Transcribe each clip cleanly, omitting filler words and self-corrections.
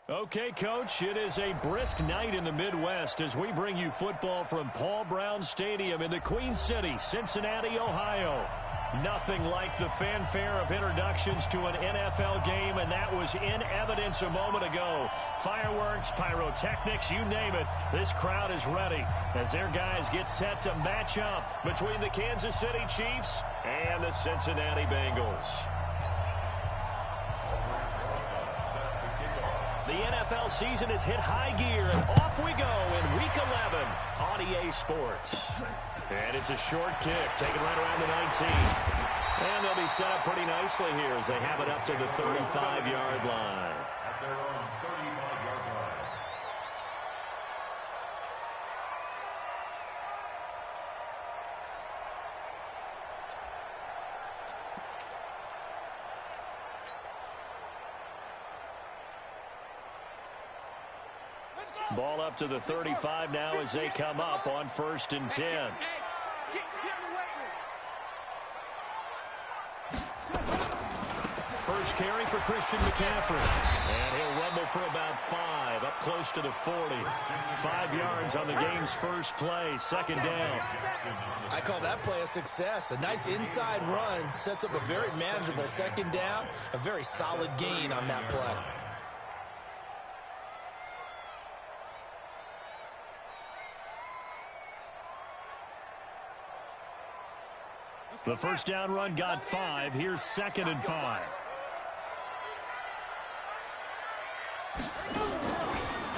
Okay, Coach, it is a brisk night in the Midwest as we bring you football from Paul Brown Stadium in the Queen City, Cincinnati, Ohio. Nothing like the fanfare of introductions to an NFL game, and that was in evidence a moment ago. Fireworks, pyrotechnics, you name it, this crowd is ready as their guys get set to match up between the Kansas City Chiefs and the Cincinnati Bengals. The NFL season has hit high gear, and off we go in Week 11 on EA Sports. And it's a short kick, taken right around the 19. And they'll be set up pretty nicely here as they have it up to the 35-yard line. At their own 35-yard line. Ball up to the 35 now as they come up on 1st and 10. First carry for Christian McCaffrey. And he'll rumble for about 5, up close to the 40. 5 yards on the game's first play, 2nd down. I call that play a success. A nice inside run sets up a very manageable 2nd down. A very solid gain on that play. The first down run got 5. Here's 2nd and 5.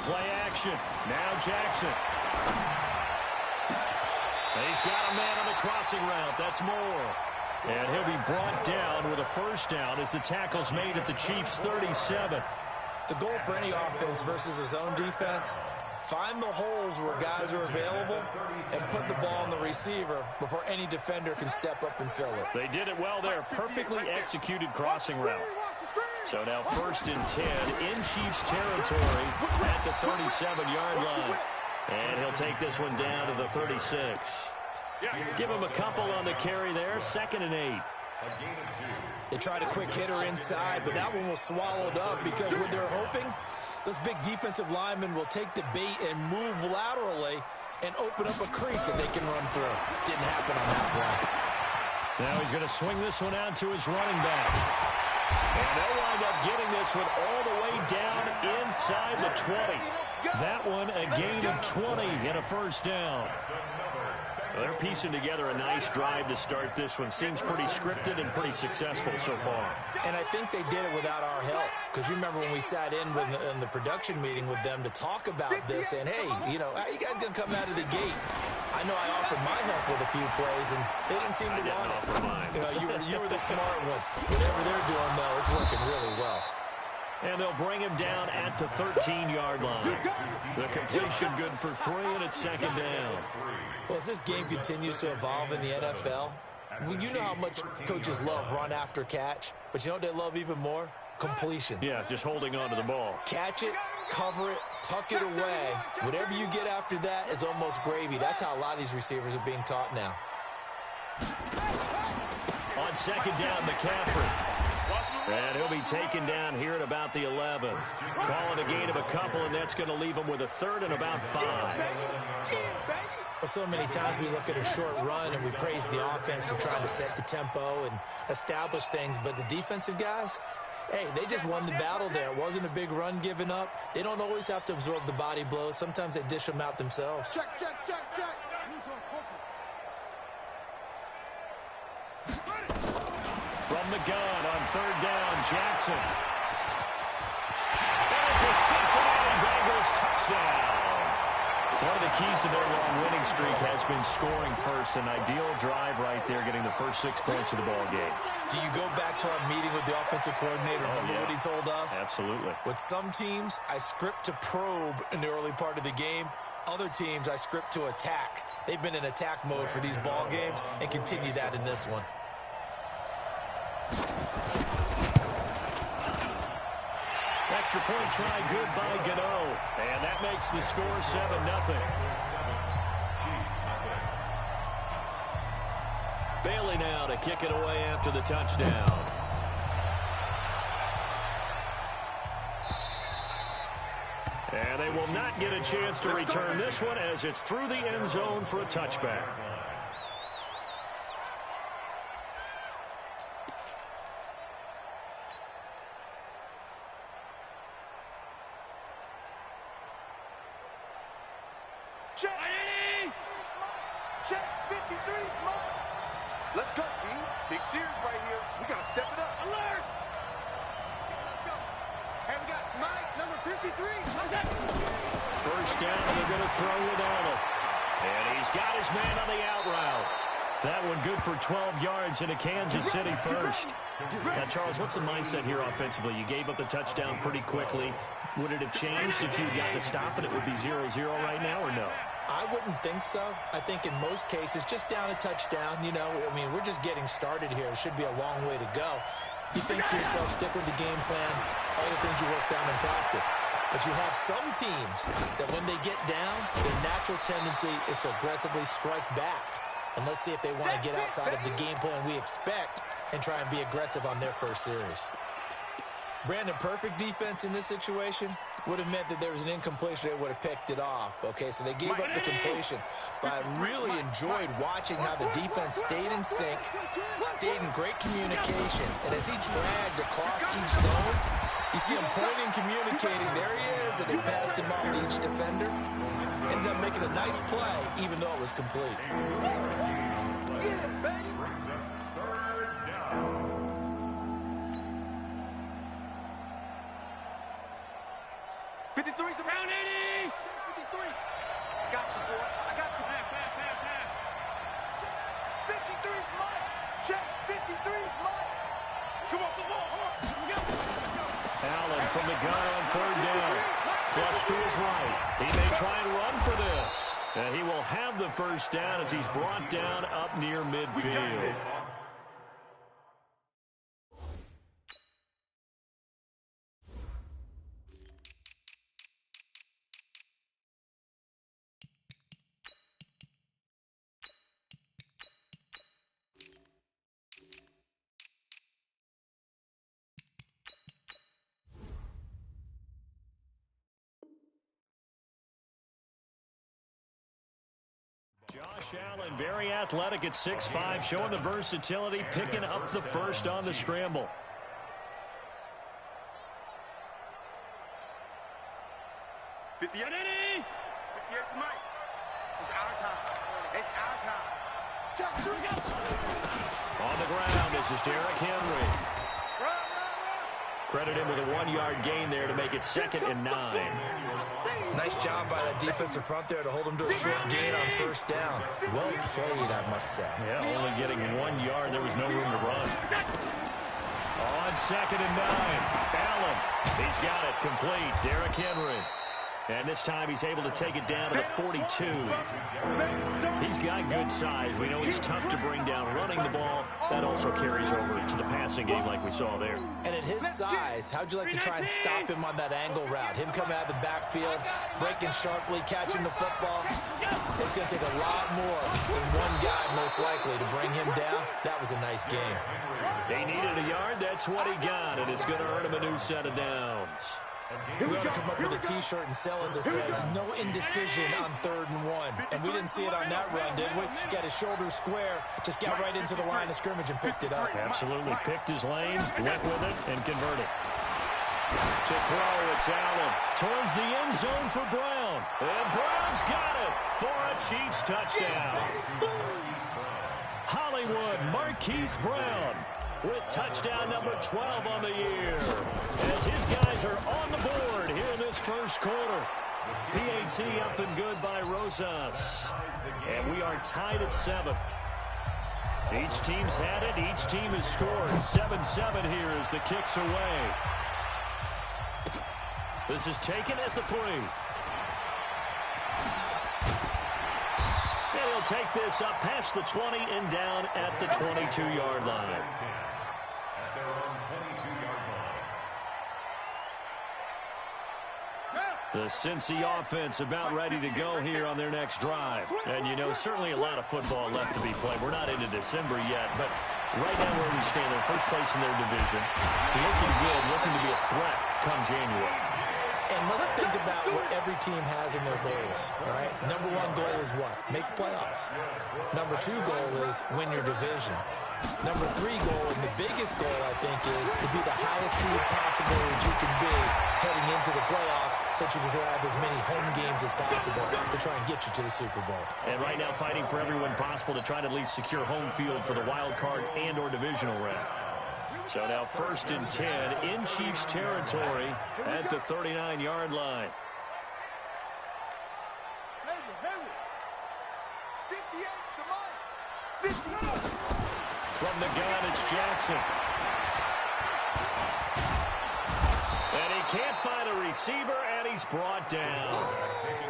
Play action. Now Jackson. He's got a man on the crossing route. That's Moore. And he'll be brought down with a first down as the tackle's made at the Chiefs' 37. The goal for any offense versus his own defense, find the holes where guys are available and put the ball on the receiver before any defender can step up and fill it. They did it well there. Perfectly executed crossing route. So now 1st and 10 in Chiefs territory at the 37-yard line. And he'll take this one down to the 36. Give him a couple on the carry there. 2nd and 8. They tried a quick hitter inside, but that one was swallowed up because what they're hoping, those big defensive linemen will take the bait and move laterally and open up a crease that they can run through. Didn't happen on that play. Now he's going to swing this one out to his running back. And they'll wind up getting this one all the way down inside the 20. That one a gain of 20 and a first down. Well, they're piecing together a nice drive to start this one. Seems pretty scripted and pretty successful so far. And I think they did it without our help. Because you remember when we sat in the production meeting with them to talk about this, and hey, you know, how you guys going to come out of the gate? I know I offered my help with a few plays, and they didn't seem to want it. Offer mine. You were the smart one. Whatever they're doing, though, it's working really well. And they'll bring him down at the 13-yard line. The completion good for 3, and it's 2nd down. Well, as this game continues to evolve in the NFL, you know how much coaches love run after catch, but you know what they love even more? Completions. Yeah, just holding on to the ball. Catch it, cover it, tuck it away. Whatever you get after that is almost gravy. That's how a lot of these receivers are being taught now. On 2nd down, McCaffrey. And he'll be taken down here at about the 11. Calling a gain of a couple, and that's going to leave him with a 3rd and about 5. Well, so many times we look at a short run and we praise the offense for trying to set the tempo and establish things, but the defensive guys, hey, they just won the battle there. It wasn't a big run given up. They don't always have to absorb the body blows. Sometimes they dish them out themselves. Check. From the gun on 3rd down, Jackson. And it's a Cincinnati Bengals touchdown. One of the keys to their long winning streak has been scoring first. An ideal drive right there, getting the first 6 points of the ball game. Do you go back to our meeting with the offensive coordinator? Remember what he told us? Absolutely. With some teams, I script to probe in the early part of the game. Other teams, I script to attack. They've been in attack mode for these ball games and continue that in this one. Extra point try good by Gano. And that makes the score 7-0. Bailey now to kick it away after the touchdown. And they will not get a chance to return this one as it's through the end zone for a touchback. Check. Check. 53. Let's go, B. Big series right here. We got to step it up. Alert. Let's go. Hey, we got Mike, number 53. First down, they're going to throw with Arnold. And he's got his man on the out route. That one good for 12 yards into Kansas City first. Now, Charles, what's the mindset here offensively? You gave up the touchdown pretty quickly. Would it have changed if you got to stop it? It would be 0-0 right now, or no? I wouldn't think so. I think in most cases, just down a touchdown, you know, I mean, we're just getting started here. It should be a long way to go. You think to yourself, stick with the game plan, all the things you worked on in practice. But you have some teams that when they get down, their natural tendency is to aggressively strike back. And let's see if they want to get outside of the game plan we expect and try and be aggressive on their first series. Brandon, perfect defense in this situation would have meant that there was an incompletion that would have picked it off. Okay, so they gave up the completion. But I really enjoyed watching how the defense stayed in sync, stayed in great communication. And as he dragged across each zone, you see him pointing, communicating. There he is, and he passed him off to each defender. Ended up making a nice play, even though it was complete. Yeah, baby. 53's the round 80. 53. I got you, boy. I got you. 53's mine. Check. 53's mine. Come on, the ball. Here we go. Allen from the gun on third down. Flush to his right. He may try and run for this. And he will have the first down as he's brought down up near midfield. Josh Allen, very athletic at 6'5", showing the versatility, picking up the first on the scramble. It's Mike. It's our time. It's our time. On the ground, this is Derrick Henry. Credit him with a 1-yard gain there to make it 2nd and 9. Nice job by that defensive front there to hold him to a short gain on first down. Well played, I must say. Yeah, only getting 1 yard. There was no room to run. On 2nd and 9, Allen. He's got it complete. Derrick Henry. And this time he's able to take it down to the 42. He's got good size. We know he's tough to bring down running the ball. That also carries over to the passing game like we saw there. And at his size, how'd you like to try and stop him on that angle route? Him coming out of the backfield, breaking sharply, catching the football. It's going to take a lot more than one guy most likely to bring him down. That was a nice game. He needed a yard. That's what he got, and it's going to earn him a new set of downs. We ought to come up with a T-shirt and sell it that says, no indecision on 3rd and 1. And we didn't see it on that run, did we? Got his shoulder square, just got right into the line of scrimmage and picked it up. Absolutely. Picked his lane, went with it, and converted. To throw, it's Allen. Towards the end zone for Brown. And Brown's got it for a Chiefs touchdown. Hollywood Marquise Brown with touchdown number 12 on the year. As his guys are on the board here in this first quarter. PAT up and good by Rosas. And we are tied at 7. Each team's had it. Each team has scored. 7-7 here as the kick's away. This is taken at the 3. And he'll take this up past the 20 and down at the 22-yard line. The Cincy offense about ready to go here on their next drive. And, you know, certainly a lot of football left to be played. We're not into December yet, but right now where we stand, they're first place in their division. Looking good, looking to be a threat come January. And let's think about what every team has in their goals, all right? Number one goal is what? Make the playoffs. Number two goal is win your division. Number three goal, and the biggest goal, I think, is to be the highest seed possible that you can be heading into the playoffs so that you can have as many home games as possible to try and get you to the Super Bowl. And right now fighting for everyone possible to try to at least secure home field for the wild card and or divisional round. So now 1st and 10 in Chiefs territory at the 39-yard line. 58 to Mike. 50. From the gun, it's Jackson. And he can't find a receiver, and he's brought down.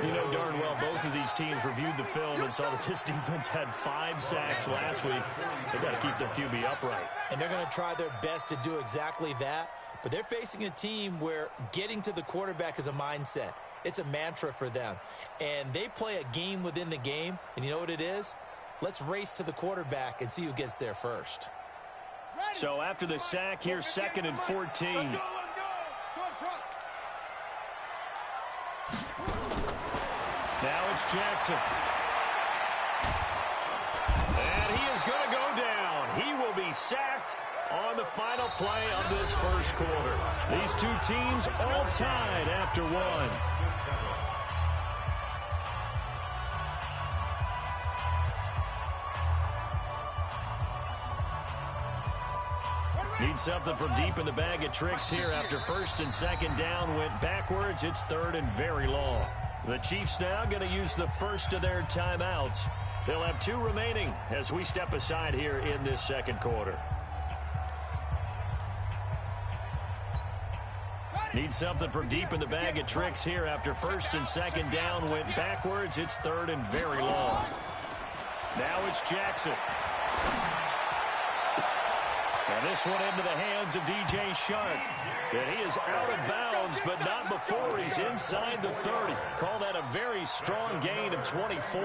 You know darn well both of these teams reviewed the film and saw that this defense had 5 sacks last week. They've got to keep their QB upright. And they're going to try their best to do exactly that. But they're facing a team where getting to the quarterback is a mindset. It's a mantra for them. And they play a game within the game. And you know what it is? Let's race to the quarterback and see who gets there first. So after the sack, here's 2nd and 14. Now it's Jackson. And he is going to go down. He will be sacked on the final play of this first quarter. These two teams all tied after one. Need something from deep in the bag of tricks here after 1st and 2nd down went backwards. It's 3rd and very long. The Chiefs now going to use the first of their timeouts. They'll have 2 remaining as we step aside here in this second quarter. Need something from deep in the bag of tricks here after 1st and 2nd down went backwards. It's 3rd and very long. Now it's Jackson. And this one into the hands of DJ Shark. And he is out of bounds, but not before he's inside the 30. Call that a very strong gain of 24.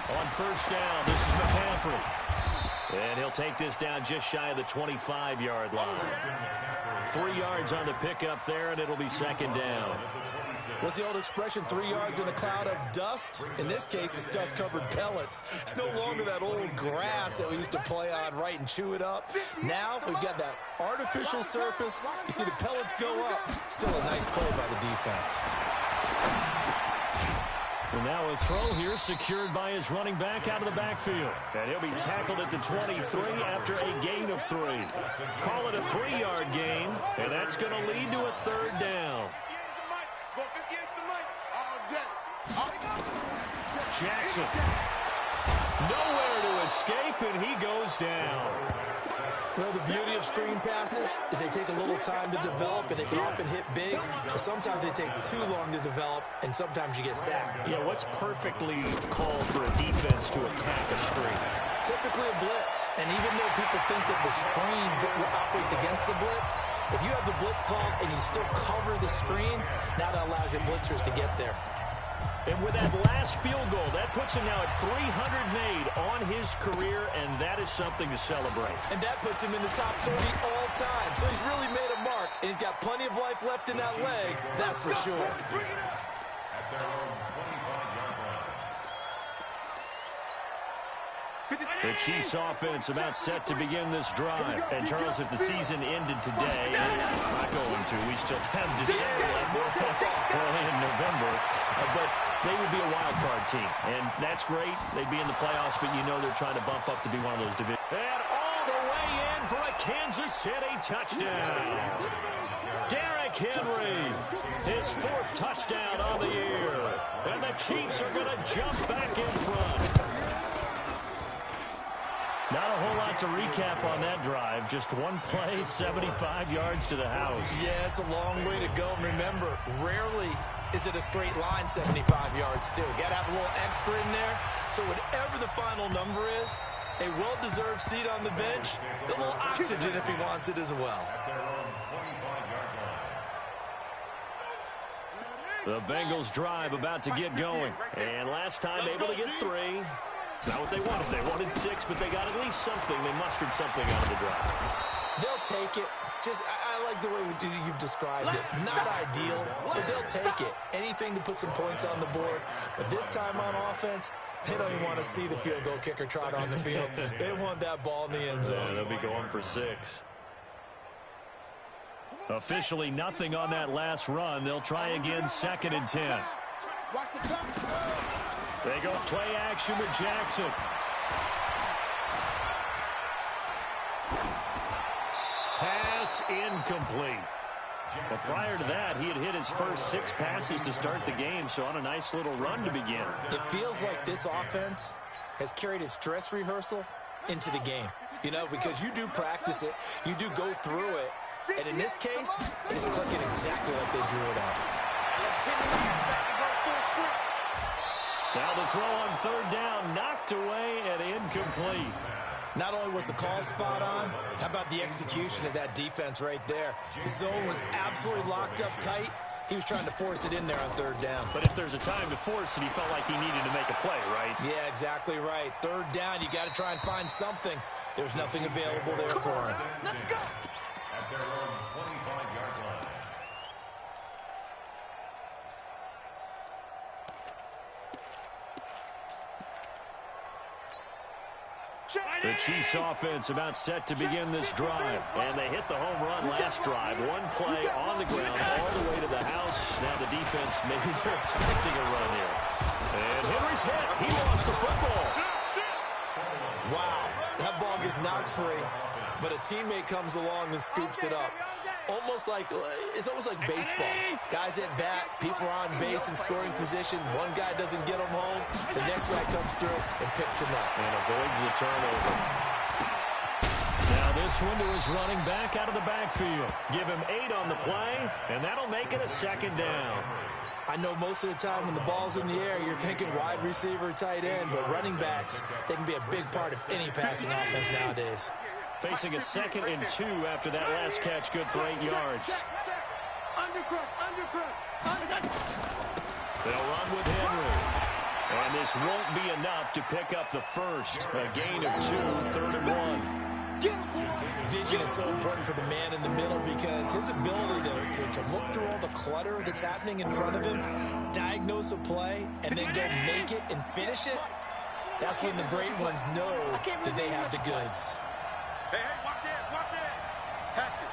On 1st down, this is McCaffrey. And he'll take this down just shy of the 25-yard line. 3 yards on the pickup there, and it'll be 2nd down. What's the old expression, 3 yards in a cloud of dust? In this case, it's dust-covered pellets. It's no longer that old grass that we used to play on, right, and chew it up. Now we've got that artificial surface. You see the pellets go up. Still a nice play by the defense. And now a throw here secured by his running back out of the backfield. And he'll be tackled at the 23 after a gain of 3. Call it a 3-yard gain, and that's going to lead to a 3rd down. Jackson. Nowhere to escape, and he goes down. Well, the beauty of screen passes is they take a little time to develop, and they can often hit big, but sometimes they take too long to develop, and sometimes you get sacked. Yeah, what's perfectly called for a defense to attack a screen? Typically a blitz, and even though people think that the screen operates against the blitz, if you have the blitz called and you still cover the screen, now that allows your blitzers to get there. And with that last field goal, that puts him now at 300 made on his career, and that is something to celebrate. And that puts him in the top 30 all time. So he's really made a mark, and he's got plenty of life left in that leg, that's for sure. The Chiefs offense about set to begin this drive. And Charles, if the season ended today, it's not going to. We still have December left early in November. But they would be a wild card team. And that's great. They'd be in the playoffs, but you know they're trying to bump up to be one of those divisions. And all the way in for a Kansas City touchdown. Derrick Henry, his 4th touchdown on the year. And the Chiefs are going to jump back in front. Not a whole lot to recap on that drive. Just one play, 75 yards to the house. Yeah, it's a long way to go. Remember, rarely is it a straight line 75 yards, too. Got to have a little extra in there. So whatever the final number is, a well-deserved seat on the bench, a little oxygen if he wants it as well. The Bengals drive about to get going. And last time able to get 3. It's not what they wanted. They wanted 6, but they got at least something. They mustered something out of the drive. They'll take it. I like the way you've described it. Not ideal, but they'll take it. Anything to put some points on the board. But this time on offense, they don't even want to see the field goal kicker trot on the field. They want that ball in the end zone. Yeah, they'll be going for 6. Officially nothing on that last run. They'll try again, 2nd and 10. They go play action with Jackson. Pass incomplete. But prior to that, he had hit his first 6 passes to start the game, so on a nice little run to begin. It feels like this offense has carried its dress rehearsal into the game. You know, because you do practice it, you do go through it, and in this case, it's clicking exactly like they drew it up. Now the throw on 3rd down, knocked away and incomplete. Not only was the call spot on, how about the execution of that defense right there? The zone was absolutely locked up tight. He was trying to force it in there on 3rd down. But if there's a time to force it, he felt like he needed to make a play, right? Yeah, exactly right. 3rd down, you got to try and find something. There's nothing available there for him. Let's go. At their own 25-yard line. The Chiefs offense about set to begin this drive. And they hit the home run last drive. One play on the ground all the way to the house. Now the defense, maybe they're expecting a run here. And Henry's hit. He lost the football. Wow, that ball gets knocked free, but a teammate comes along and scoops it up. It's almost like baseball. Guys at bat, people are on base in scoring position. One guy doesn't get them home. The next guy comes through and picks him up. And avoids the turnover. Now this one to his running back out of the backfield. Give him 8 on the play, and that'll make it a 2nd down. I know most of the time when the ball's in the air, you're thinking wide receiver, tight end, but running backs, they can be a big part of any passing offense nowadays. Facing a 2nd and 2 after that last catch, good for 8 yards. They'll run with Henry. And this won't be enough to pick up the first. A gain of 2, 3rd and 1. Vision is so important for the man in the middle because his ability to look through all the clutter that's happening in front of him, diagnose a play, and then go make it and finish it, that's when the great ones know that they have the goods. Hey, watch it, watch it. Hatch it.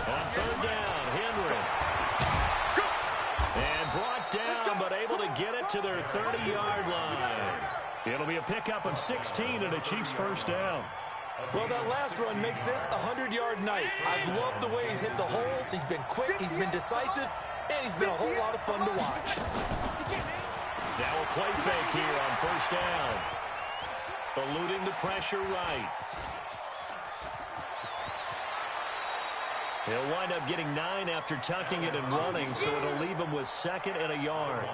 On 3rd down, Henry. And brought down, but able to get it to their 30-yard line. It'll be a pickup of 16 and a Chiefs 1st down. Well, that last run makes this a 100-yard night. I've loved the way he's hit the holes. He's been quick, he's been decisive, and he's been a whole lot of fun to watch. Now a play fake here on 1st down. Eluding the pressure right. He'll wind up getting 9 after tucking it and running, so it'll leave him with 2nd and a yard.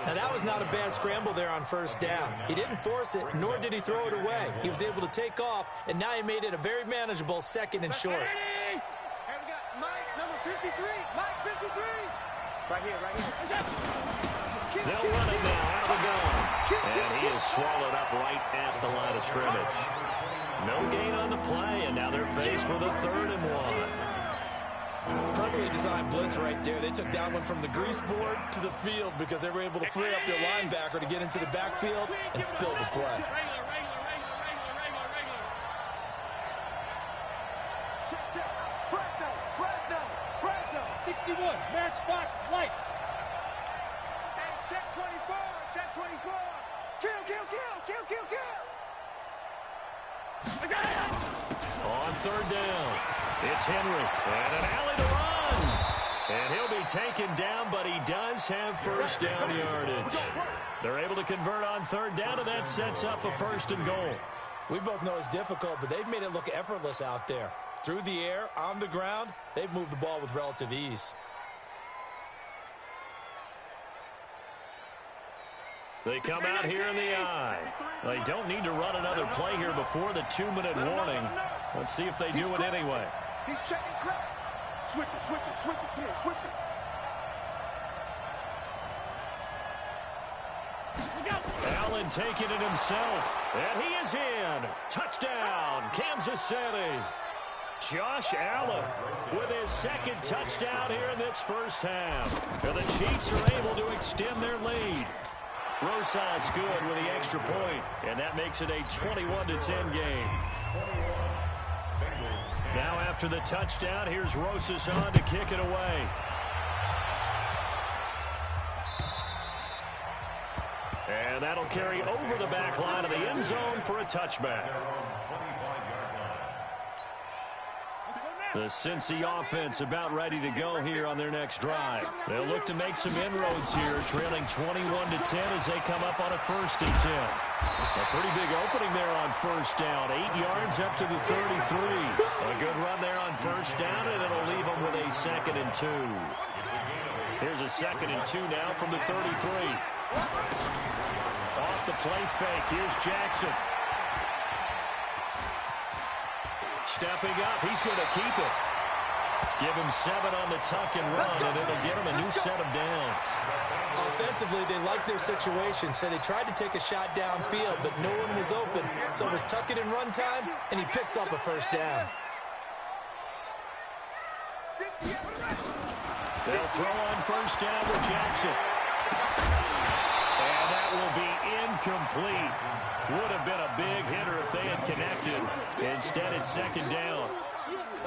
Now, that was not a bad scramble there on 1st down. He didn't force it, nor did he throw it away. He was able to take off, and now he made it a very manageable 2nd and short. Hey, we got Mike, number 53. Mike, 53. Right here. They'll run it now out of the gun. And he is swallowed up right at the line of scrimmage. No gain on the play, and now they're faced with a 3rd and 1. Perfectly designed blitz right there. They took that one from the grease board to the field because they were able to free up their linebacker to get into the backfield and spill the play. Check. Fresno. 61, matchbox lights. Hey, check 24. Kill. On 3rd down, it's Henry. And an alley to run. And he'll be taken down, but he does have 1st down yardage. They're able to convert on 3rd down, and that sets up a 1st and goal. We both know it's difficult, but they've made it look effortless out there. Through the air, on the ground, they've moved the ball with relative ease. They come out here in the eye. They don't need to run another play here before the 2-minute warning. Let's see if they do it anyway. He's checking crack. Switch it. Here, switch it. and taking it himself. And he is in. Touchdown, Kansas City. Josh Allen with his second touchdown here in this first half. And the Chiefs are able to extend their lead. Rosas good with the extra point, and that makes it a 21-10 game. Now after the touchdown, here's Rosas on to kick it away. And that'll carry over the back line of the end zone for a touchback. The Cincy offense about ready to go here on their next drive. They'll look to make some inroads here, trailing 21-10 as they come up on a 1st and 10. A pretty big opening there on first down. 8 yards up to the 33. A good run there on first down, and it'll leave them with a 2nd and 2. Here's a 2nd and 2 now from the 33. Off the play fake. Here's Jackson. Stepping up, he's going to keep it. Give him 7 on the tuck and run, and it'll get him a new set of downs. Offensively, they like their situation, so they tried to take a shot downfield, but no one was open. So it was tuck it and run time, and he picks up a first down. They'll throw on first down with Jackson. And that will be incomplete. Would have been a big hitter if they had connected. Instead, it's 2nd down.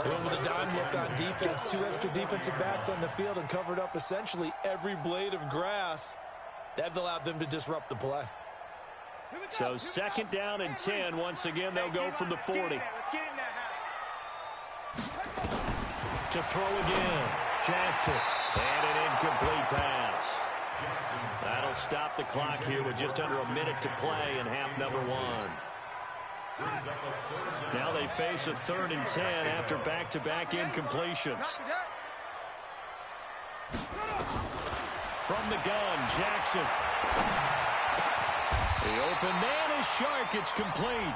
And with a dime look on defense, 2 extra defensive backs on the field and covered up essentially every blade of grass. That allowed them to disrupt the play. So 2nd down and 10. Once again, they'll go from the 40. To throw again. Jackson. And an incomplete pass. That'll stop the clock here with just under a minute to play in half number 1. Now they face a 3rd and 10 after back-to-back incompletions. From the gun, Jackson. The open man is Shark. It's complete.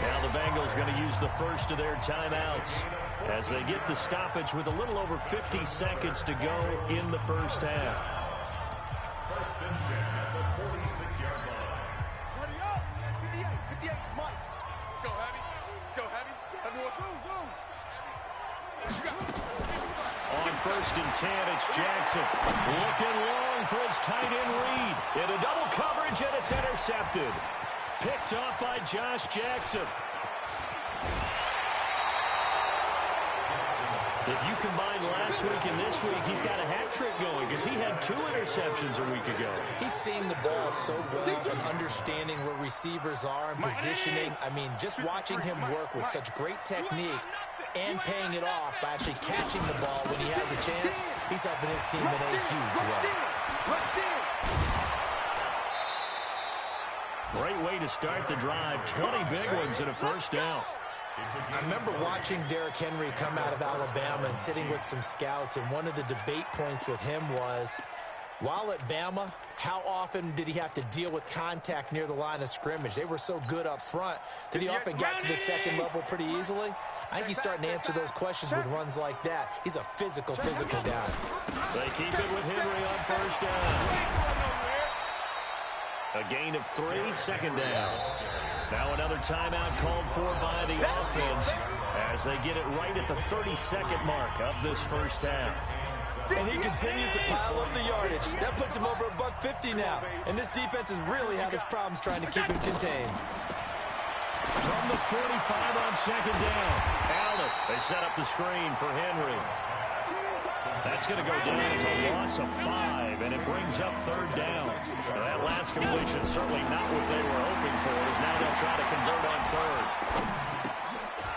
Now the Bengals going to use the first of their timeouts as they get the stoppage with a little over 50 seconds to go in the first half. On 1st and 10, it's Jackson. Looking long for his tight end read. Into double coverage, and it's intercepted. Picked off by Josh Jackson. If you combine last week and this week, he's got a hat trick going because he had 2 interceptions a week ago. He's seeing the ball so well and understanding where receivers are and positioning. I mean, just watching him work with such great technique and paying it off by actually catching the ball when he has a chance, he's helping his team in a huge way. Great way to start the drive. 20 big ones and a first down. I remember watching Derrick Henry come out of Alabama and sitting with some scouts, and one of the debate points with him was, while at Bama, how often did he have to deal with contact near the line of scrimmage? They were so good up front that he often got to the second level pretty easily. I think he's starting to answer those questions with runs like that. He's a physical guy. They keep it with Henry on first down. A gain of 3, 2nd down. Now another timeout called for by the offense as they get it right at the 32nd mark of this first half. And he continues to pile up the yardage. That puts him over $150 now. And this defense has really had its problems trying to keep him contained. From the 45 on 2nd down. Allen, they set up the screen for Henry. That's going to go down as a loss of 5, and it brings up 3rd down. Now that last completion certainly not what they were hoping for, as now they'll try to convert on 3rd.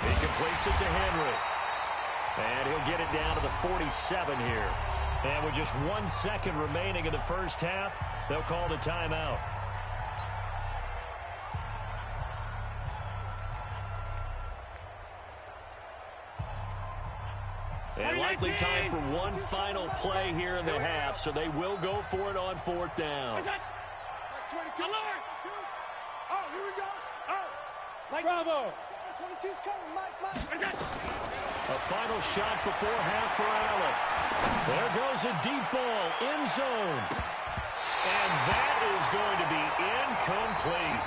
He completes it to Henry. And he'll get it down to the 47 here. And with just 1 second remaining in the first half, they'll call the timeout. And likely time for one final play here in the half, so they will go for it on 4th down. Oh, here we go. Oh, Bravo. 22's coming, Mike. A final shot before half for Allen. There goes a deep ball, end zone. And that is going to be incomplete.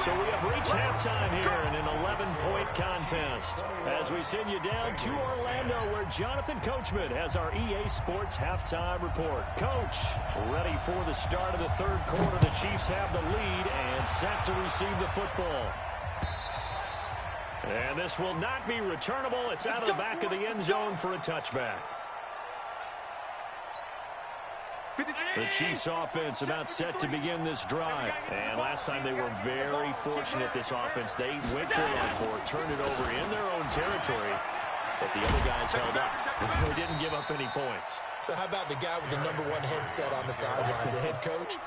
So we have reached halftime here in an 11-point contest. As we send you down to Orlando, where Jonathan Coachman has our EA Sports halftime report. Coach, ready for the start of the third quarter. The Chiefs have the lead and set to receive the football. And this will not be returnable. It's out of the back of the end zone for a touchback. The Chiefs offense about set to begin this drive. And last time they were very fortunate, this offense. They went for it on four, turned it over in their own territory, but the other guys held up. They didn't give up any points. So how about the guy with the #1 headset on the sidelines, the head coach?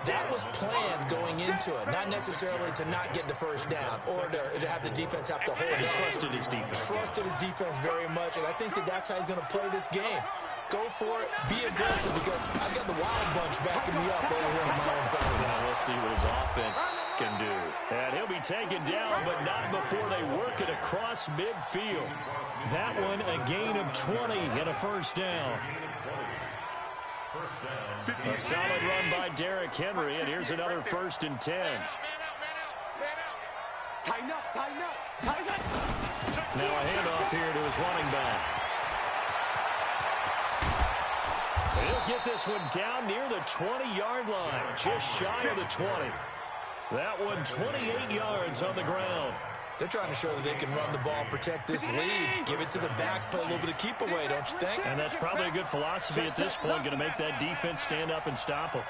That was planned going into it, not necessarily to not get the first down or to have the defense have to hold And he up. trusted his defense. Trusted his defense very much, and I think that's how he's going to play this game. Go for it, be aggressive, because I've got the wild bunch backing me up over here on my own side. Now we'll see what his offense can do. And he'll be taken down, but not before they work it across midfield. That one, a gain of 20 and a first down. A solid run by Derrick Henry, and here's another 1st and 10. Tighten up, tighten up, tighten up. Now a handoff here to his running back. He'll get this one down near the 20-yard line, just shy of the 20. That one 28 yards on the ground. They're trying to show that they can run the ball, protect this lead, give it to the backs, play a little bit of keep away, don't you think? And that's probably a good philosophy at this point, going to make that defense stand up and stop them.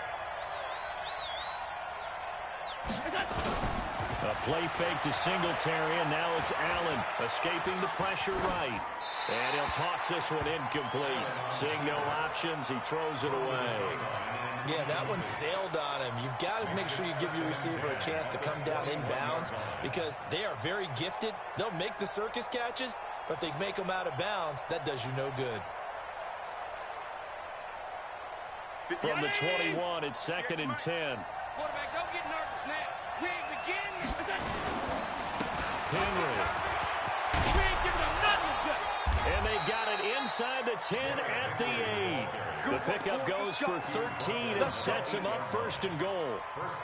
A play fake to Singletary, and now it's Allen escaping the pressure right. And he'll toss this one incomplete. Seeing no options, he throws it away. Yeah, that one sailed on him. You've got to make sure you give your receiver a chance to come down inbounds because they are very gifted. They'll make the circus catches, but they make them out of bounds. That does you no good. From the 21, it's 2nd and 10. Quarterback, don't get nervous now. We ain't begin. Henry. We ain't giving them nothing to do. And they've got it inside the 10 at the 8. The pickup goes for 13 and sets him up 1st and goal.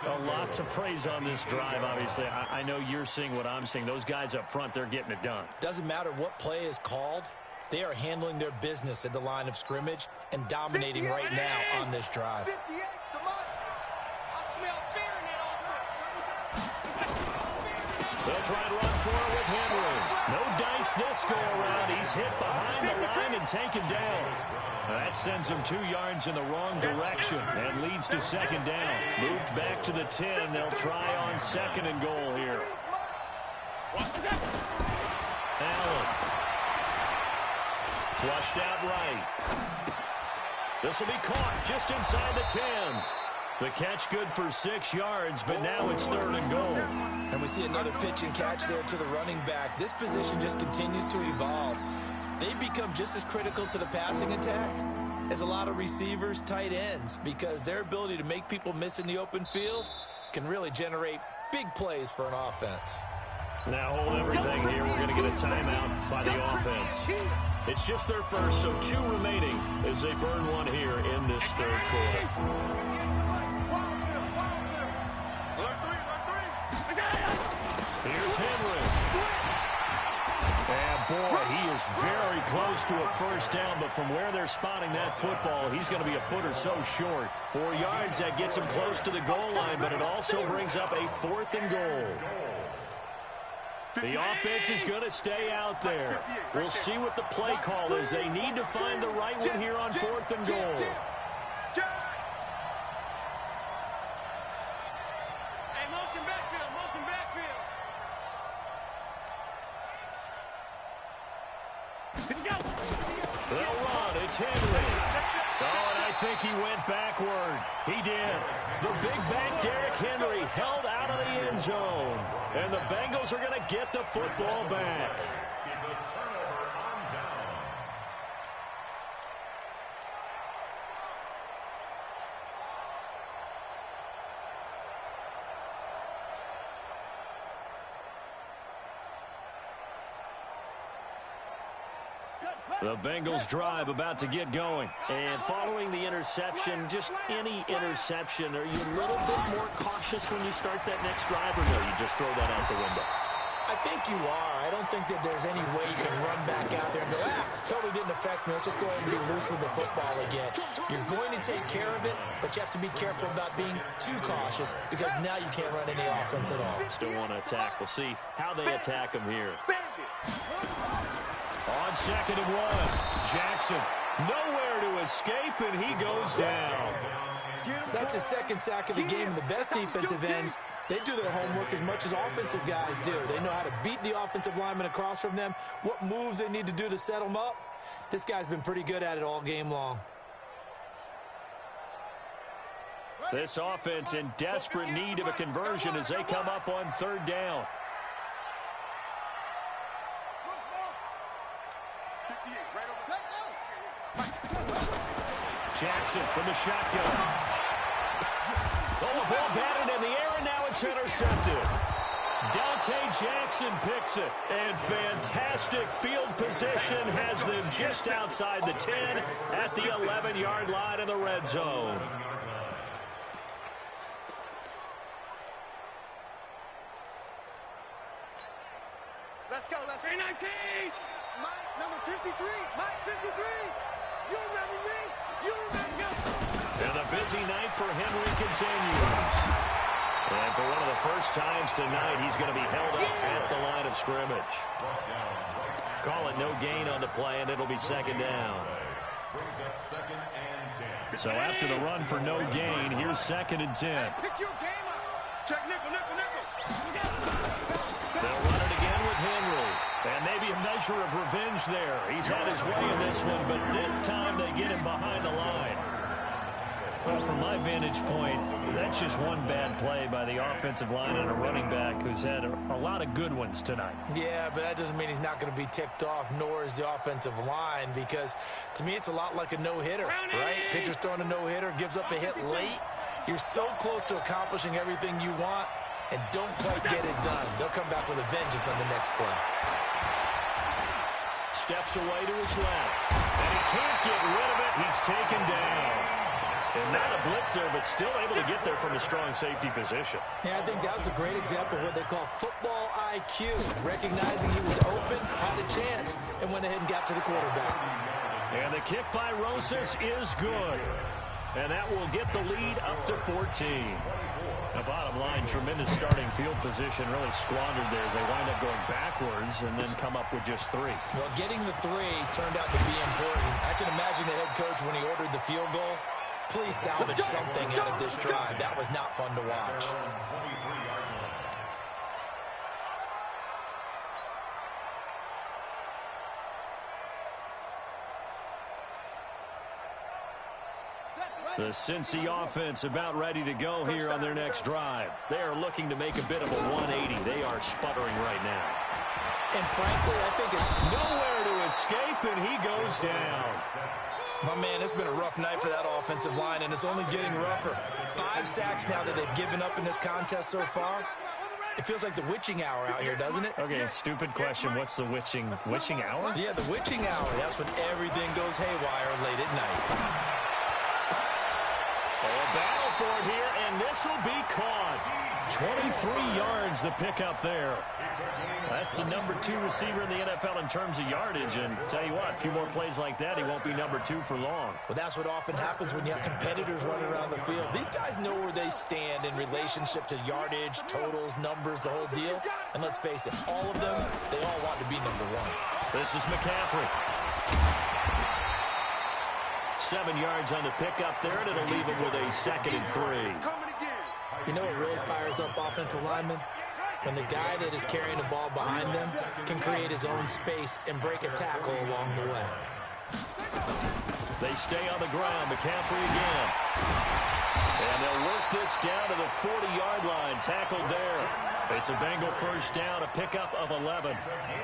A lot to praise on this drive, obviously. I know you're seeing what I'm seeing. Those guys up front, they're getting it done. Doesn't matter what play is called. They are handling their business at the line of scrimmage and dominating right now on this drive. 58, come on. I smell fear in that offense. They'll try and run for it with Henry. No dice this go-around. He's hit behind the line and taken down. That sends him 2 yards in the wrong direction and leads to 2nd down. Moved back to the 10. They'll try on 2nd and goal here. Allen. Flushed out right. This will be caught just inside the 10. The catch good for 6 yards, but now it's 3rd and goal. And we see another pitch and catch there to the running back. This position just continues to evolve. They become just as critical to the passing attack as a lot of receivers, tight ends, because their ability to make people miss in the open field can really generate big plays for an offense. Now hold everything here. We're going to get a timeout by the offense. It's just their first, so 2 remaining as they burn one here in this 3rd quarter. Here's Henry. And boy, he is very close to a 1st down, but from where they're spotting that football, he's going to be a foot or so short. 4 yards, that gets him close to the goal line, but it also brings up a 4th and goal. The offense is going to stay out there. We'll see what the play call is. They need to find the right one here on 4th and goal. Hey, motion backfield, motion backfield. They'll run. It's Henry. Oh, and I think he went backward. He did. The big back Derrick Henry held out of the end zone. And the Bengals are going to get the football back. Set, The Bengals drive about to get going. And following the interception, just any interception, are you a little bit more cautious when you start that next drive, or no, you just throw that out the window? I think you are. I don't think that there's any way you can run back out there and go, totally didn't affect me. Let's just go ahead and be loose with the football again. You're going to take care of it, but you have to be careful about being too cautious because now you can't run any offense at all. Still want to attack. We'll see how they attack them here. On 2nd and 1, Jackson nowhere to escape, and he goes down. That's his second sack of the game, and the best defensive ends, they do their homework as much as offensive guys do. They know how to beat the offensive lineman across from them, what moves they need to do to set them up. This guy's been pretty good at it all game long. This offense in desperate need of a conversion as they come up on 3rd down. Jackson from the shotgun. Oh, the ball batted in the air, and now it's intercepted. Dante Jackson picks it, and fantastic field position has them just outside the 10 at the 11-yard line in the red zone. Let's go. Let's go. 19. Mike, number 53. Mike, 53. You remember me? You remember me? And a busy night for Henry continues. And for one of the first times tonight, he's going to be held up at the line of scrimmage. Call it no gain on the play, and it'll be 2nd down. So after the run for no gain, here's 2nd and 10. Pick your game up. Check nickel, nickel, nickel. They'll run it again with Henry. And maybe a measure of revenge there. He's had his way in this one, but this time they get him behind the line. Well, from my vantage point, that's just one bad play by the offensive line and a running back who's had a lot of good ones tonight. Yeah, but that doesn't mean he's not going to be ticked off, nor is the offensive line, because to me it's a lot like a no-hitter, right? Pitcher's throwing a no-hitter, gives up a hit late. You're so close to accomplishing everything you want and don't quite get it done. They'll come back with a vengeance on the next play. Steps away to his left, and he can't get rid of it. He's taken down. And not a blitzer, but still able to get there from a strong safety position. Yeah, I think that was a great example of what they call football IQ. Recognizing he was open, had a chance, and went ahead and got to the quarterback. And the kick by Rosas is good. And that will get the lead up to 14. The bottom line, tremendous starting field position, really squandered there as they wind up going backwards and then come up with just 3. Well, getting the 3 turned out to be important. I can imagine the head coach when he ordered the field goal. Please salvage something out of this drive. That was not fun to watch. The Cincy offense about ready to go here on their next drive. They are looking to make a bit of a 180. They are sputtering right now. And frankly, I think it's nowhere to escape, and he goes down. My man, it's been a rough night for that offensive line, and it's only getting rougher. 5 sacks now that they've given up in this contest so far. It feels like the witching hour out here, doesn't it? Okay, stupid question. What's the witching hour? Yeah, the witching hour. That's when everything goes haywire late at night. A battle for it here, and this will be caught. 23 yards the pickup there. That's the number 2 receiver in the NFL in terms of yardage, and tell you what, a few more plays like that, he won't be number 2 for long. Well, that's what often happens when you have competitors running around the field. These guys know where they stand in relationship to yardage, totals, numbers, the whole deal. And let's face it, all of them, they all want to be number 1. This is McCaffrey. 7 yards on the pickup there, and it'll leave him with a 2nd and 3. You know what really fires up offensive linemen? When the guy that is carrying the ball behind them can create his own space and break a tackle along the way. They stay on the ground. McCaffrey again. And they'll work this down to the 40-yard line. Tackled there. It's a Bengal first down, a pickup of 11.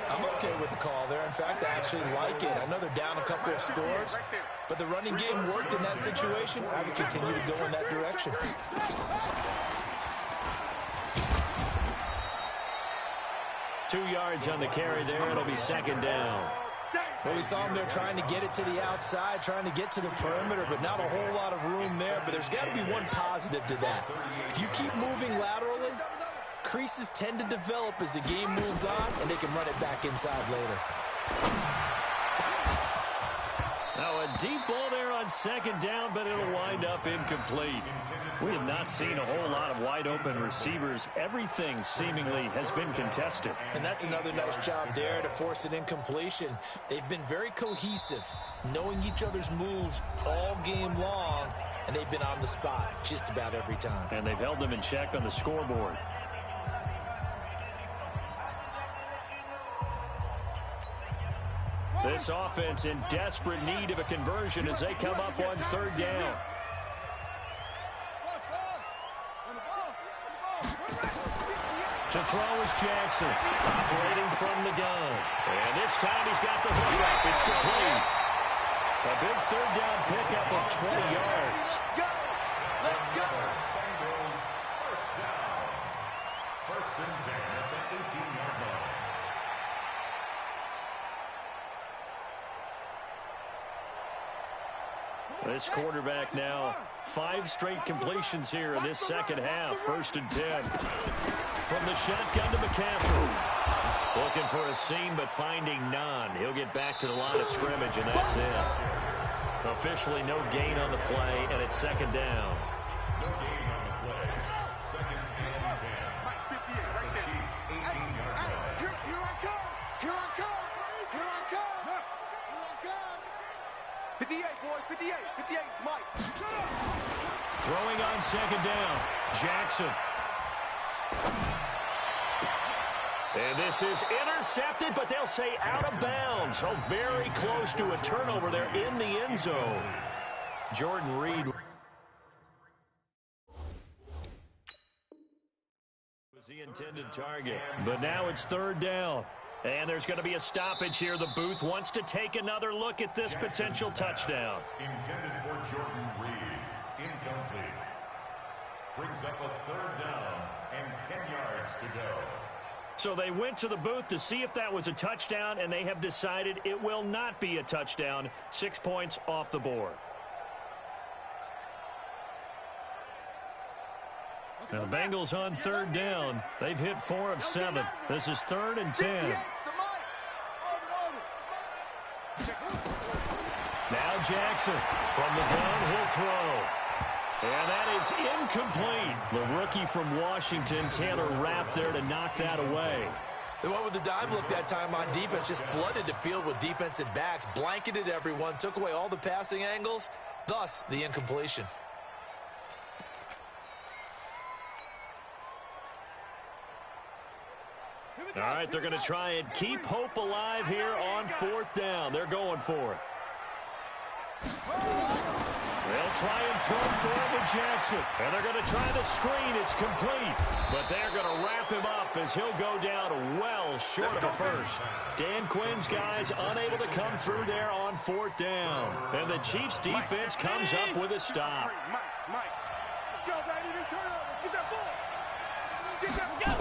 I'm okay with the call there. In fact, I actually like it. I know they're down a couple of scores, but the running game worked in that situation. I would continue to go in that direction. 2 yards on the carry there. It'll be 2nd down. Well, we saw him there trying to get it to the outside, trying to get to the perimeter, but not a whole lot of room there. But there's got to be one positive to that. If you keep moving laterally, creases tend to develop as the game moves on, and they can run it back inside later. Now a deep ball there on second down, but it'll wind up incomplete. We have not seen a whole lot of wide-open receivers. Everything seemingly has been contested. And that's another nice job there to force an incompletion. They've been very cohesive, knowing each other's moves all game long, and they've been on the spot just about every time. And they've held them in check on the scoreboard. This offense in desperate need of a conversion as they come up on third down. To throw is Jackson, operating from the gun. And this time he's got the hook up. It's complete. A big third down pickup of 20 yards. Go! Let's go! Bengals first down. First and 10 at the 18-yard line. This quarterback now 5 straight completions here in this second half. First and 10. From the shotgun to McCaffrey. Looking for a seam, but finding none. He'll get back to the line of scrimmage, and that's it. Officially no gain on the play, and it's second down. No gain on the play. Second and 10. Mike, 58 right there. Chiefs, 18-yard line. Here I come! Here I come! Here I come! Here I come! 58, boys, 58. 58, it's Mike. Throwing on second down. Jackson. And this is intercepted, but they'll say out of bounds. So very close to a turnover there in the end zone. Jordan Reed was the intended target. But now it's third down. And there's going to be a stoppage here. The booth wants to take another look at this potential touchdown. Intended for Jordan Reed. Incomplete. Brings up a third down and 10 yards to go. So they went to the booth to see if that was a touchdown, and they have decided it will not be a touchdown. 6 points off the board. Now the Bengals on third down. They've hit 4 of 7. This is third and 10. Now Jackson from the gun, he'll throw. And that is incomplete. The rookie from Washington, Taylor Rapp, there to knock that away. They went with the dime look that time on defense, just flooded the field with defensive backs, blanketed everyone, took away all the passing angles, thus the incompletion. All right, they're going to try and keep hope alive here on fourth down. They're going for it. They'll try and throw for it with Jackson. And they're going to try the screen. It's complete. But they're going to wrap him up as he'll go down well short of a first. Dan Quinn's guys unable to come through there on fourth down. And the Chiefs defense comes up with a stop. Mike. Let's go, baby. Turn over. Get that ball. Get that ball.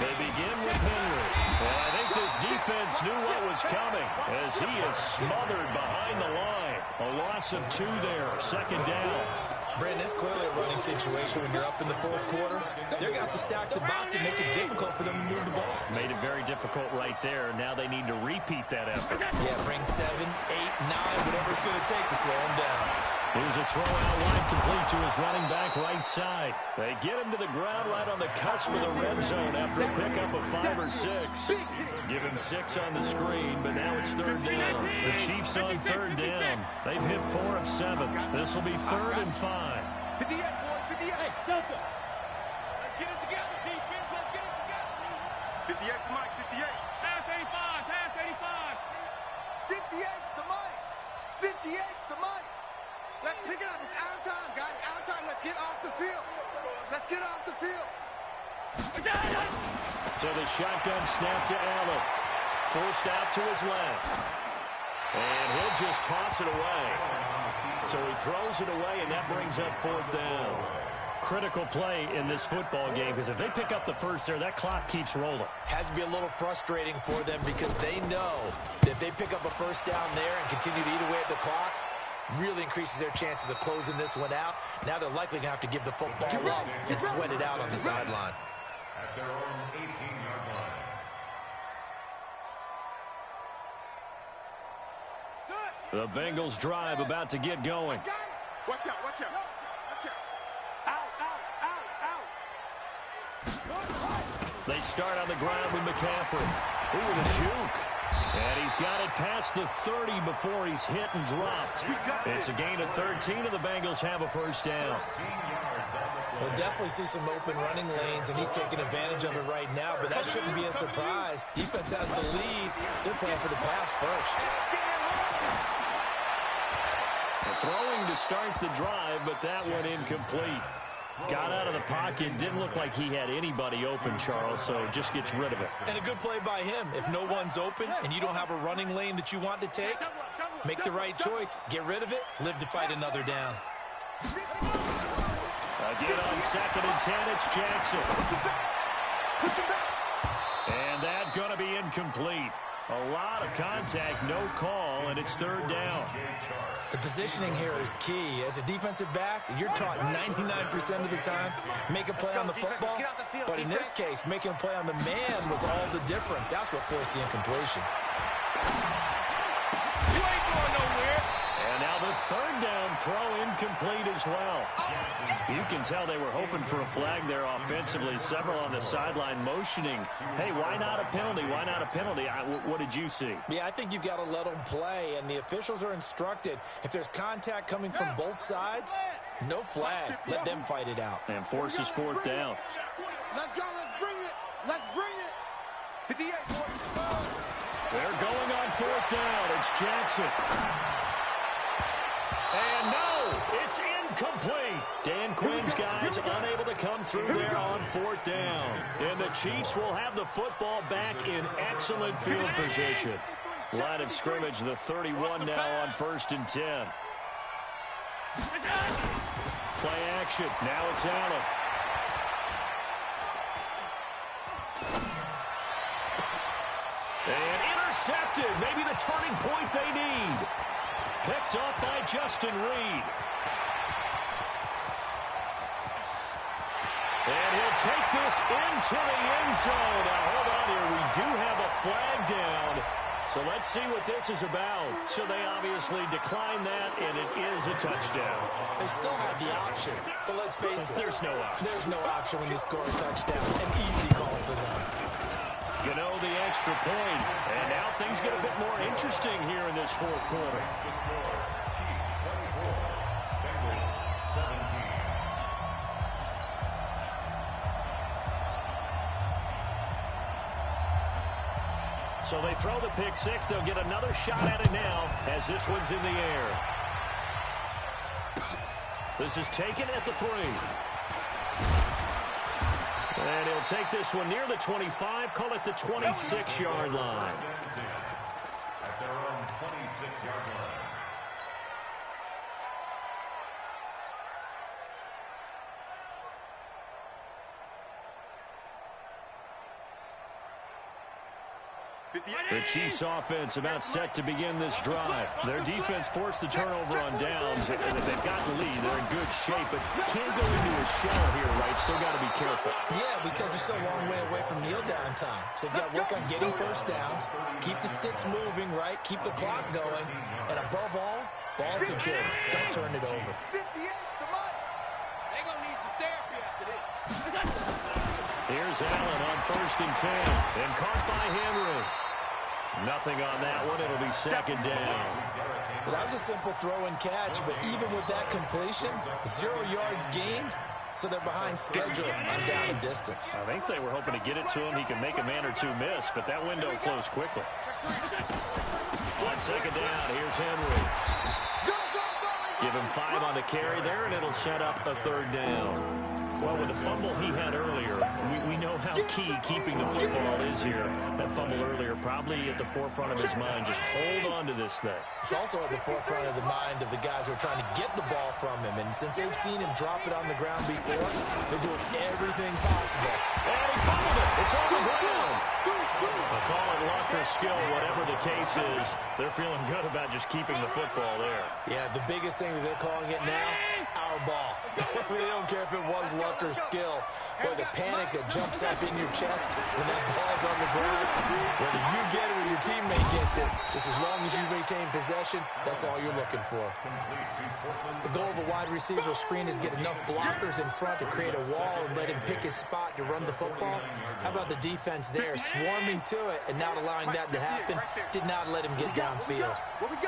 They begin with Henry. And I think this defense knew what was coming as he is smothered behind the line. A loss of 2 there, second down. Brandon, it's clearly a running situation when you're up in the fourth quarter. They're going to have to stack the box and make it difficult for them to move the ball. Made it very difficult right there. Now they need to repeat that effort. Yeah, bring 7, 8, 9, whatever it's going to take to slow them down. Here's a throw out wide complete to his running back right side. They get him to the ground right on the cusp of the red zone after a pickup of 5 or 6. Give him 6 on the screen, but now it's third down. The Chiefs on third down. They've hit 4 of 7. This will be third and 5. 58, boys, 58. Hey, Delta. Let's get it together, defense. Let's get it together. 58 to Mike, 58. Pass 85, pass 85. 58's to Mike. 58's to Mike. Let's pick it up. It's out of time, guys. Out of time. Let's get off the field. Let's get off the field. So the shotgun snap to Allen. Forced out to his left. And he'll just toss it away. So he throws it away, and that brings up fourth down. critical play in this football game, because if they pick up the first there, that clock keeps rolling. Has to be a little frustrating for them because they know that if they pick up a first down there and continue to eat away at the clock, really increases their chances of closing this one out. Now they're likely going to have to give the football up and sweat it out on the sideline. At their own 18-yard line. The Bengals drive about to get going. Watch out, watch out. Watch out. They start on the ground with McCaffrey. Ooh, the juke. And he's got it past the 30 before he's hit and dropped. It's a gain of 13, and the Bengals have a first down. We'll definitely see some open running lanes, and he's taking advantage of it right now, but that shouldn't be a surprise. Defense has the lead. They're playing for the pass first. Throwing to start the drive, but that one incomplete. Got out of the pocket. Didn't look like he had anybody open, Charles, so just gets rid of it. And a good play by him. If no one's open and you don't have a running lane that you want to take, make the right choice. Get rid of it. Live to fight another down. Again on 2nd and 10, it's Jackson. And that's going to be incomplete. A lot of contact, no call, and it's 3rd down. The positioning here is key. As a defensive back, you're taught 99% of the time, make a play on the football. But in this case, making a play on the man was all the difference. That's what forced the incompletion. You ain't going nowhere. And now the 3rd down throw incomplete as well. You can tell they were hoping for a flag there offensively. Several on the sideline motioning. Hey, why not a penalty? Why not a penalty? What did you see? Yeah, I think you've got to let them play, and the officials are instructed. If there's contact coming from both sides, no flag. Let them fight it out. And forces 4th down. Let's go, let's bring it. Let's bring it. 58, boys. They're going on 4th down. It's Jackson. And no, it's incomplete. Dan Quinn's guys unable to come through there on 4th down. And the Chiefs will have the football back in excellent field position. Line of scrimmage, the 31 now on 1st and 10. Play action. Now it's Allen. And intercepted. Maybe the turning point they need. Picked up by Justin Reed. And he'll take this into the end zone. Now, hold on here. We do have a flag down. So let's see what this is about. So they obviously decline that, and it is a touchdown. They still have the option, but let's face it. There's no option. There's no option when you score a touchdown. An easy call for them. Gano the extra point. And now things get a bit more interesting here in this 4th quarter. So they throw the pick 6. They'll get another shot at it now as this one's in the air. This is taken at the 3. And he'll take this one near the 25, call it the 26-yard line. At their own 26-yard line. The Chiefs offense about set to begin this drive. Their defense forced the turnover on downs, and if they've got the lead, they're in good shape, but can't go into a shell here, right? Still got to be careful. Yeah, because they're still a long way away from kneel down time. So they've got to work on getting first downs, keep the sticks moving, right? Keep the clock going, and above all, ball security. Don't turn it over. 58, come on. They're going to need some therapy after this. Here's Allen on 1st and 10, and caught by Henry. Nothing on that one. It'll be 2nd down. Well, that was a simple throw and catch, but even with that completion, 0 yards gained, so they're behind schedule on down and distance. I think they were hoping to get it to him. He can make a man or two miss, but that window closed quickly. On 2nd down, here's Henry. Give him 5 on the carry there, and it'll set up a 3rd down. Well, with the fumble he had earlier, we know how key keeping the football is here. That fumble earlier probably at the forefront of his mind. Just hold on to this thing. It's also at the forefront of the mind of the guys who are trying to get the ball from him. And since they've seen him drop it on the ground before, they're doing everything possible. And he fumbled it. It's on the ground. I'll call it luck or skill, whatever the case is. They're feeling good about just keeping the football there. Yeah, the biggest thing that they're calling it now, our ball. They don't care if it was luck or skill. But the panic that jumps up in your chest when that ball's on the ground, whether you get it or your teammate gets it, just as long as you retain possession, that's all you're looking for. The goal of a wide receiver screen is get enough blockers in front to create a wall and let him pick his spot to run the football. How about the defense there, swarming to it and not allowing that to happen? Did not let him get downfield.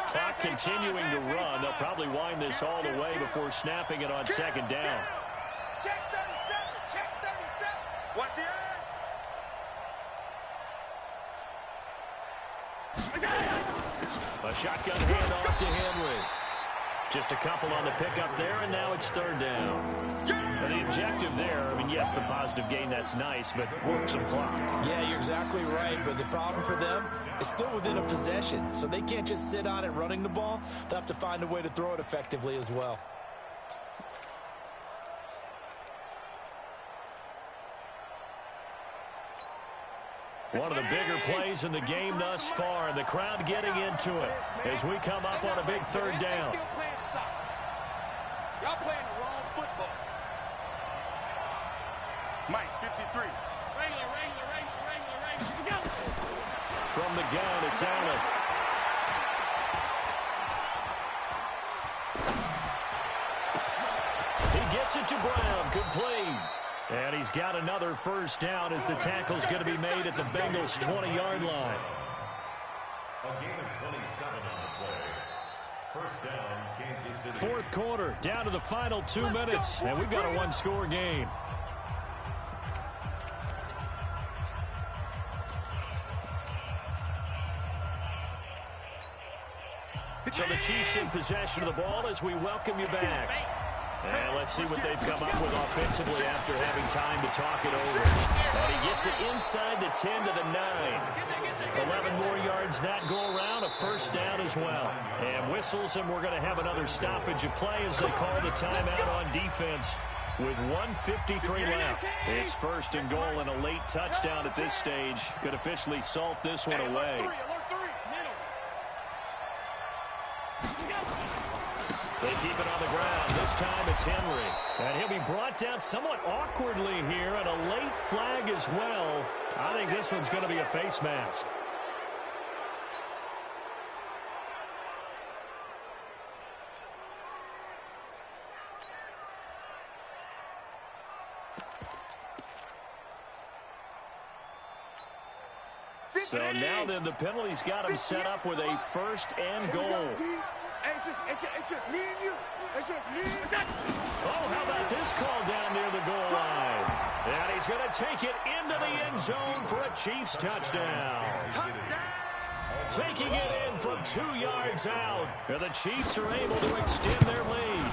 Clock continuing to run. They'll probably wind this all the way before snapping it on second down. Check 37. Check 37. Watch the A shotgun handoff to Henry. Just a couple on the pickup there, and now it's third down. And the objective there, I mean, yes, the positive gain, that's nice, but work some clock. Yeah, you're exactly right, but the problem for them is still within a possession, so they can't just sit on it running the ball. They'll have to find a way to throw it effectively as well. One of the bigger plays in the game thus far, and the crowd getting into it as we come up on a big third down. Y'all playing the wrong football. Mike, 53. Regular. Go. From the gun, it's Allen. He gets it to Brown. Complete. And he's got another first down as the tackle's going to be made at the Bengals' 20-yard line. A gain of 27 on the play. First down, Kansas City. Fourth quarter, down to the final 2 minutes, and we've got a one-score game. So the Chiefs in possession of the ball as we welcome you back. And let's see what they've come up with offensively after having time to talk it over. And he gets it inside the 10 to the 9. 11 more yards that go around, a first down as well. And whistles, and we're going to have another stoppage of play as they call the timeout on defense with 1:53 left. It's first and goal, and a late touchdown at this stage could officially salt this one away. They keep it on the ground. This time it's Henry. And he'll be brought down somewhat awkwardly here, and a late flag as well. I think this one's going to be a face mask. So now then, the penalty's got him set up with a first and goal. It's just me and you. It's just me and you. Oh, how about this call down near the goal line? And he's going to take it into the end zone for a Chiefs touchdown. Taking it in from 2 yards out. And the Chiefs are able to extend their lead.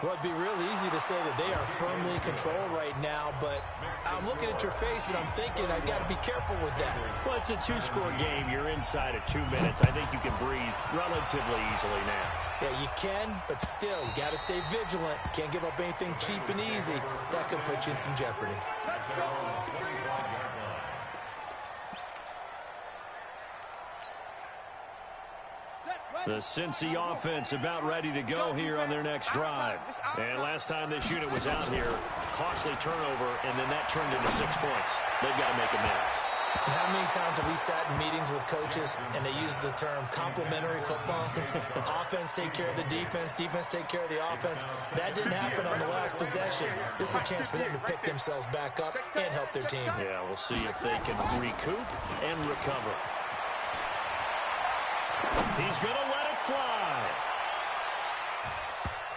Well, it'd be real easy to say that they are firmly in control right now, but I'm looking at your face and I'm thinking I've got to be careful with that. Well, it's a two-score game. You're inside of 2 minutes. I think you can breathe relatively easily now. Yeah, you can, but still, you got to stay vigilant. Can't give up anything cheap and easy. That could put you in some jeopardy. The Cincy offense about ready to go here on their next drive. And last time this unit was out here, costly turnover, and then that turned into 6 points. They've got to make amends. And how many times have we sat in meetings with coaches and they use the term complementary football? Offense take care of the defense, defense take care of the offense. That didn't happen on the last possession. This is a chance for them to pick themselves back up and help their team. Yeah, we'll see if they can recoup and recover. He's going to let it fly.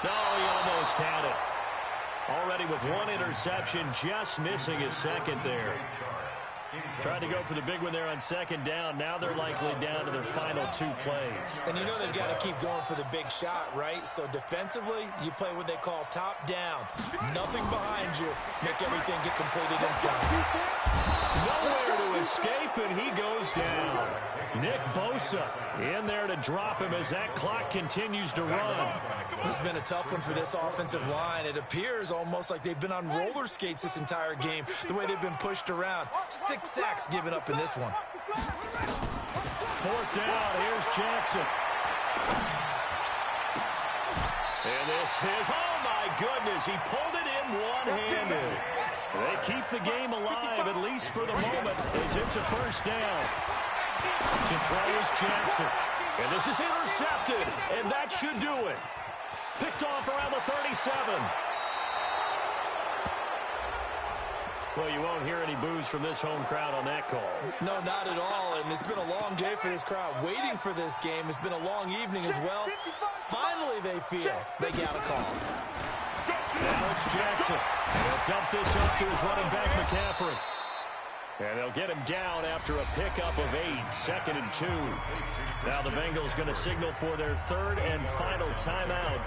No, he almost had it. Already with one interception, just missing his second there. Tried to go for the big one there on second down. Now they're likely down to their final 2 plays. And you know they've got to keep going for the big shot, right? So defensively, you play what they call top down. Nothing behind you. Make everything get completed in front. Nowhere to escape, and he goes down. Nick Bosa in there to drop him as that clock continues to run. This has been a tough one for this offensive line. It appears almost like they've been on roller skates this entire game, the way they've been pushed around. 6 sacks given up in this one. 4th down. Here's Jackson. And this is, oh my goodness, he pulled it in one-handed. They keep the game alive, at least for the moment, as it's a 1st down. To throw is Jackson. And this is intercepted, and that should do it. Picked off around the 37. Well, you won't hear any boos from this home crowd on that call. No, not at all. And it's been a long day for this crowd waiting for this game. It's been a long evening as well. Finally, they feel they got a call. Now it's Jackson. And he'll dump this up to his running back, McCaffrey. And they'll get him down after a pickup of 8, 2nd and 2. Now the Bengals going to signal for their 3rd and final timeout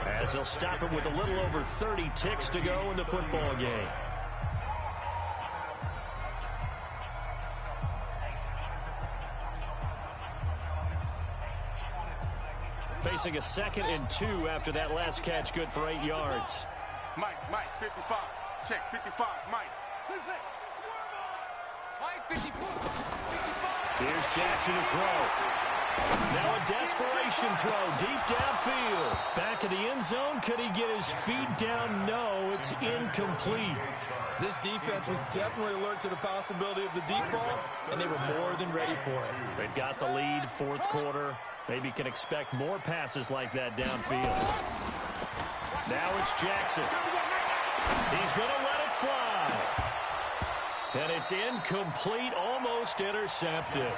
as they'll stop it with a little over 30 ticks to go in the football game. Facing a 2nd and 2 after that last catch, good for 8 yards. Mike, 55. Check, 55, Mike. Mike, 54. 55. Here's Jackson to throw. Now a desperation throw deep downfield. Back in the end zone. Could he get his feet down? No, it's incomplete. This defense was definitely alert to the possibility of the deep ball, and they were more than ready for it. They've got the lead, 4th quarter. Maybe can expect more passes like that downfield. Now it's Jackson. He's going to let it fly. And it's incomplete, almost intercepted.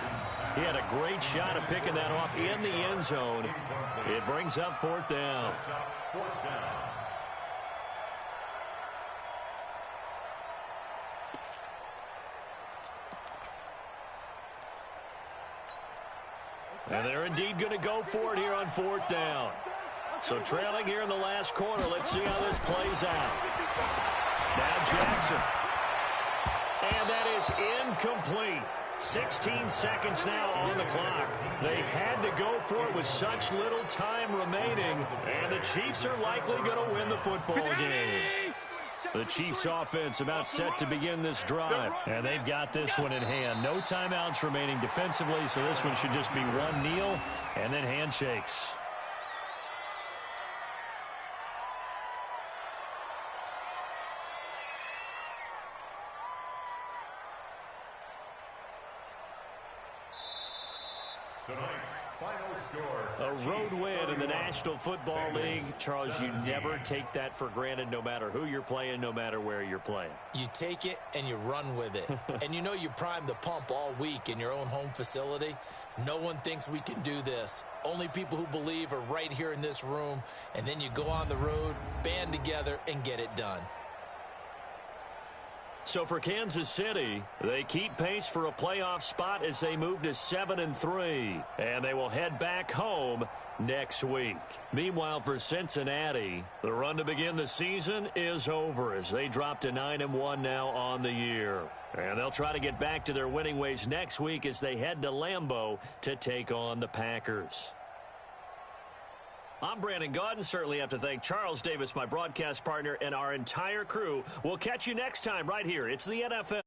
He had a great shot of picking that off in the end zone. It brings up 4th down. And they're indeed going to go for it here on 4th down. So trailing here in the last quarter. Let's see how this plays out. Now Jackson. And that is incomplete. 16 seconds now on the clock. They had to go for it with such little time remaining. And the Chiefs are likely going to win the football game. The Chiefs offense about set to begin this drive. And they've got this one in hand. No timeouts remaining defensively, so this one should just be one kneel and then handshakes. Tonight's final score. A road win in the National Football League. Charles, you never take that for granted no matter who you're playing, no matter where you're playing. You take it and you run with it. And you know you prime the pump all week in your own home facility. No one thinks we can do this. Only people who believe are right here in this room. And then you go on the road, band together, and get it done. So for Kansas City, they keep pace for a playoff spot as they move to 7-3. And they will head back home next week. Meanwhile, for Cincinnati, the run to begin the season is over as they drop to 9-1 now on the year. And they'll try to get back to their winning ways next week as they head to Lambeau to take on the Packers. I'm Brandon Gaudin. Certainly have to thank Charles Davis, my broadcast partner, and our entire crew. We'll catch you next time right here. It's the NFL.